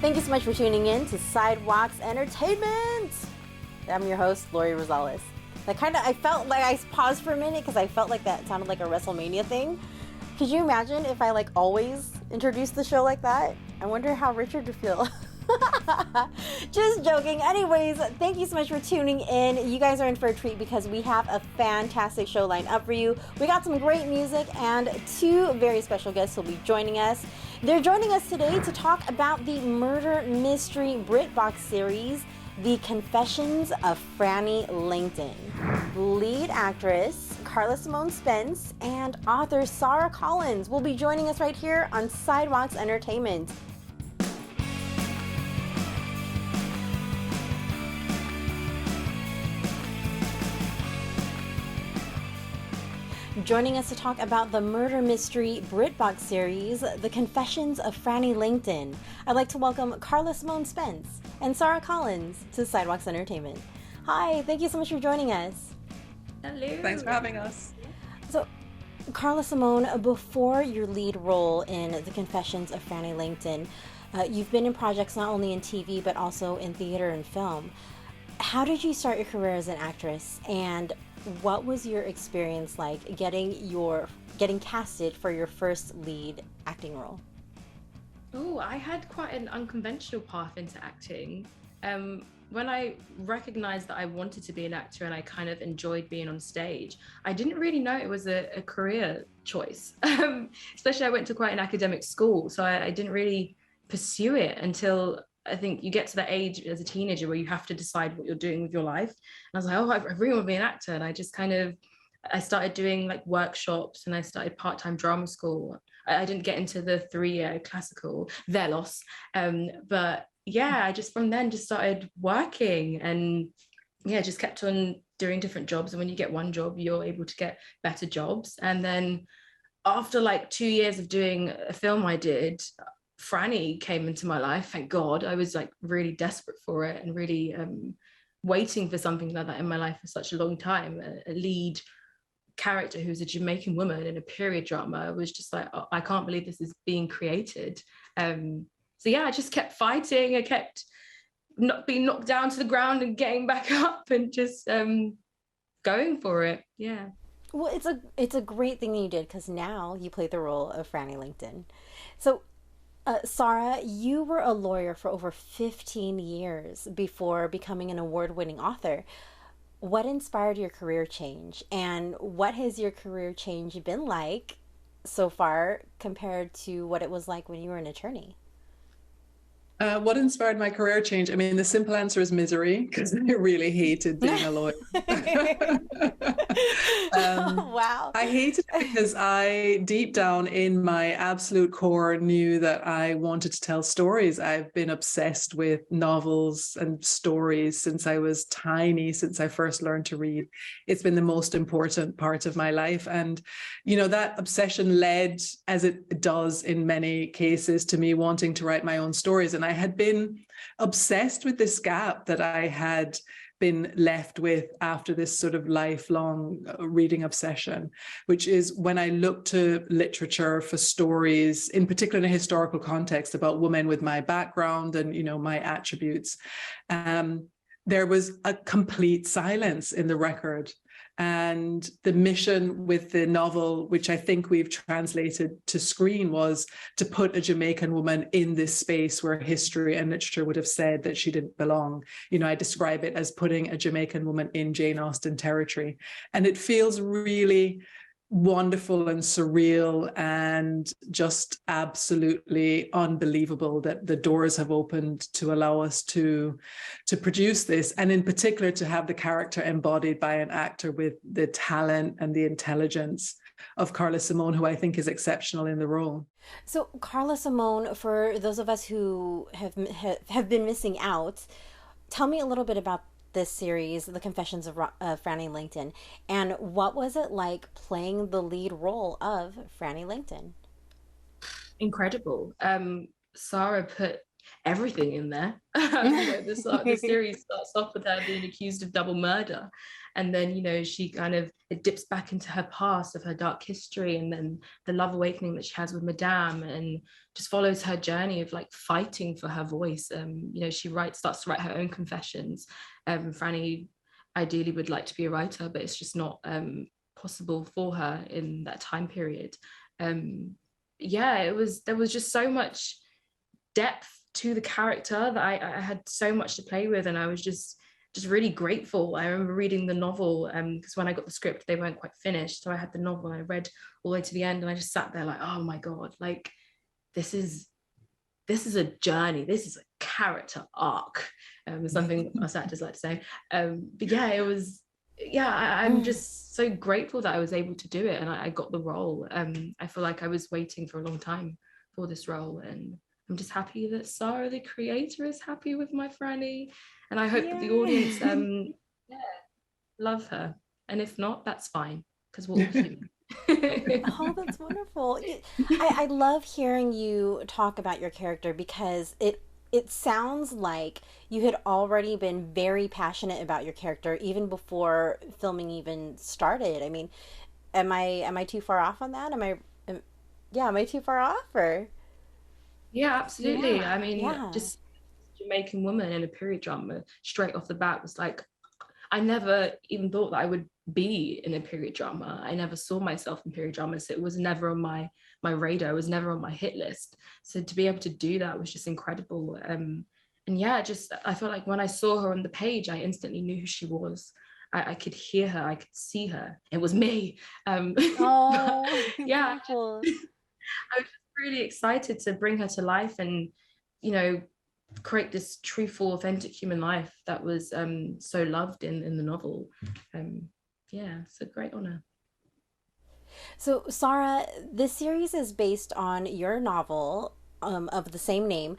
Thank you so much for tuning in to Sidewalks Entertainment. I'm your host, Lori Rosales. I felt like I paused for a minute because I felt like that sounded like a WrestleMania thing. Could you imagine if I always introduced the show like that? I wonder how Richard would feel. Just joking. Anyways, thank you so much for tuning in. You guys are in for a treat because we have a fantastic show lined up for you. We got some great music and two very special guests will be joining us. They're joining us today to talk about the murder mystery BritBox series, The Confessions of Frannie Langton. Lead actress Karla-Simone Spence and author Sara Collins will be joining us right here on Sidewalks Entertainment. Joining us to talk about the murder mystery BritBox series, The Confessions of Frannie Langton, I'd like to welcome Karla-Simone Spence and Sara Collins to Sidewalks Entertainment. Hi, thank you so much for joining us. Hello. Thanks for having us. So, Karla-Simone, before your lead role in The Confessions of Frannie Langton, you've been in projects not only in TV but also in theater and film. How did you start your career as an actress, and what was your experience like getting casted for your first lead acting role? Oh, I had quite an unconventional path into acting. When I recognized that I wanted to be an actor and I kind of enjoyed being on stage, I didn't really know it was a career choice. Especially I went to quite an academic school, so I didn't really pursue it until I think you get to that age as a teenager where you have to decide what you're doing with your life. And I was like, oh, I really want to be an actor. And I just I started doing workshops and I started part-time drama school. I didn't get into the 3-year classical, Velos. But yeah, I just from then just started working and just kept on doing different jobs. And when you get one job, you're able to get better jobs. And then after 2 years of doing a film I did, Franny came into my life, thank God. I was really desperate for it and really waiting for something like that in my life for such a long time. A lead character who's a Jamaican woman in a period drama was just oh, I can't believe this is being created. So yeah, I just kept fighting. I kept not being knocked down to the ground and getting back up and just going for it. Yeah. Well, it's a great thing that you did because now you play the role of Frannie Langton. So Sara, you were a lawyer for over 15 years before becoming an award-winning author. What inspired your career change, and what has your career change been like so far compared to what it was like when you were an attorney? What inspired my career change? I mean, the simple answer is misery, because I really hated being a lawyer. Wow. I hated it because I, deep down in my absolute core, knew that I wanted to tell stories. I've been obsessed with novels and stories since I was tiny, since I first learned to read. It's been the most important part of my life. And, that obsession led, as it does in many cases, to me wanting to write my own stories. And I had been obsessed with this gap that I had been left with after this sort of lifelong reading obsession, which is when I look to literature for stories, in particular in a historical context about women with my background and, my attributes, there was a complete silence in the record. And the mission with the novel, which I think we've translated to screen, was to put a Jamaican woman in this space where history and literature would have said that she didn't belong. I describe it as putting a Jamaican woman in Jane Austen territory. And it feels really wonderful and surreal and just absolutely unbelievable that the doors have opened to allow us to produce this, and in particular to have the character embodied by an actor with the talent and the intelligence of Karla-Simone, who I think is exceptional in the role. So Karla-Simone, for those of us who have been missing out, tell me a little bit about this series, The Confessions of Frannie Langton, and what was it like playing the lead role of Frannie Langton? Incredible. Sara put everything in there. The series starts off with her being accused of double murder, and then she kind of, it dips back into her past of her dark history, and then the love awakening that she has with Madame, and just follows her journey of like fighting for her voice. She starts to write her own confessions. Franny ideally would like to be a writer, but it's just not possible for her in that time period. There was just so much depth to the character that I had so much to play with, and I was just really grateful. I remember reading the novel because when I got the script they weren't quite finished, so I had the novel and I read all the way to the end, and I just sat there like, oh my god, like this is a journey, this is a character arc, something us actors like to say. But yeah, it was, I'm just so grateful that I was able to do it, and I got the role. I feel like I was waiting for a long time for this role, and I'm just happy that Sara, the creator, is happy with my Franny, and I hope that the audience love her, and if not, that's fine, because we're all human. Oh, that's wonderful. I love hearing you talk about your character, because it sounds like you had already been very passionate about your character even before filming even started. I mean, am I too far off on that? Am I too far off, or? Yeah, absolutely. I mean, just Jamaican woman in a period drama straight off the bat was like, I never even thought that I would be in a period drama. I never saw myself in period drama, so it was never on my radar. It was never on my hit list. So to be able to do that was just incredible. And I felt like when I saw her on the page, I instantly knew who she was. I could hear her, I could see her. It was me. Yeah, I was just really excited to bring her to life and create this truthful, authentic human life that was so loved in the novel. It's a great honor. So Sara, this series is based on your novel of the same name.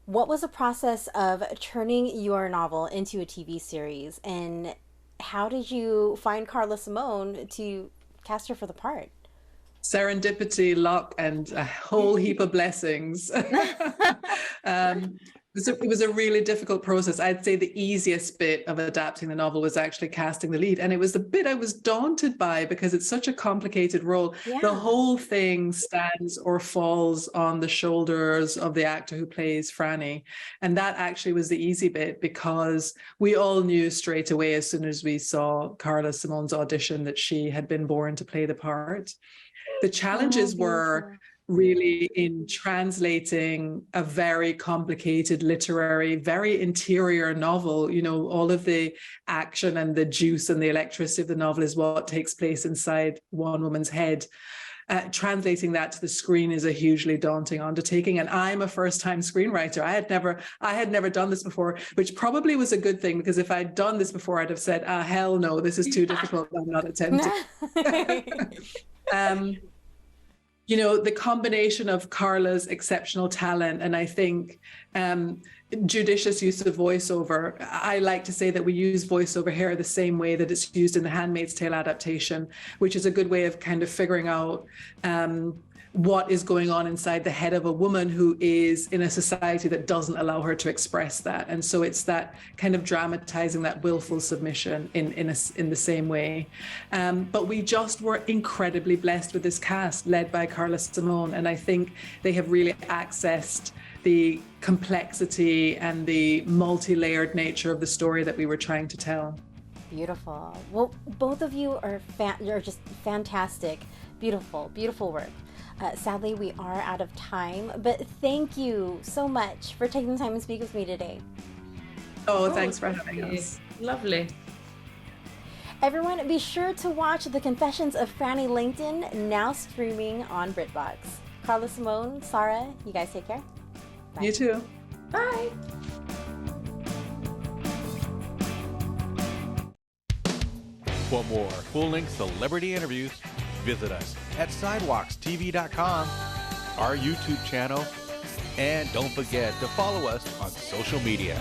What was the process of turning your novel into a TV series, and how did you find Karla-Simone to cast her for the part? Serendipity, luck, and a whole heap of blessings. It was a really difficult process. I'd say the easiest bit of adapting the novel was actually casting the lead. And it was the bit I was daunted by, because it's such a complicated role. Yeah. The whole thing stands or falls on the shoulders of the actor who plays Franny. And that actually was the easy bit, because we all knew straight away as soon as we saw Karla-Simone's audition that she had been born to play the part. The challenges were really in translating a very complicated literary, very interior novel. All of the action and the juice and the electricity of the novel is what takes place inside one woman's head. Translating that to the screen is a hugely daunting undertaking, and I'm a first-time screenwriter. I had never done this before, which probably was a good thing, because if I'd done this before, I'd have said, hell no, this is too difficult, I'm not attempting. The combination of Karla's exceptional talent and I think judicious use of voiceover. I like to say that we use voiceover here the same way that it's used in the Handmaid's Tale adaptation, which is a good way of kind of figuring out what is going on inside the head of a woman who is in a society that doesn't allow her to express that. And so it's that kind of dramatizing that willful submission in the same way. But we just were incredibly blessed with this cast led by Karla-Simone. And I think they have really accessed the complexity and the multi-layered nature of the story that we were trying to tell. Beautiful. Well, both of you are just fantastic. Beautiful, beautiful work. Sadly, we are out of time, but thank you so much for taking the time to speak with me today. Oh, thanks for having us. Lovely. Everyone, be sure to watch The Confessions of Frannie Langton, now streaming on BritBox. Karla-Simone, Sara, you guys take care. Bye. You too. Bye. For more full-length celebrity interviews, visit us at sidewalkstv.com, our YouTube channel, and don't forget to follow us on social media.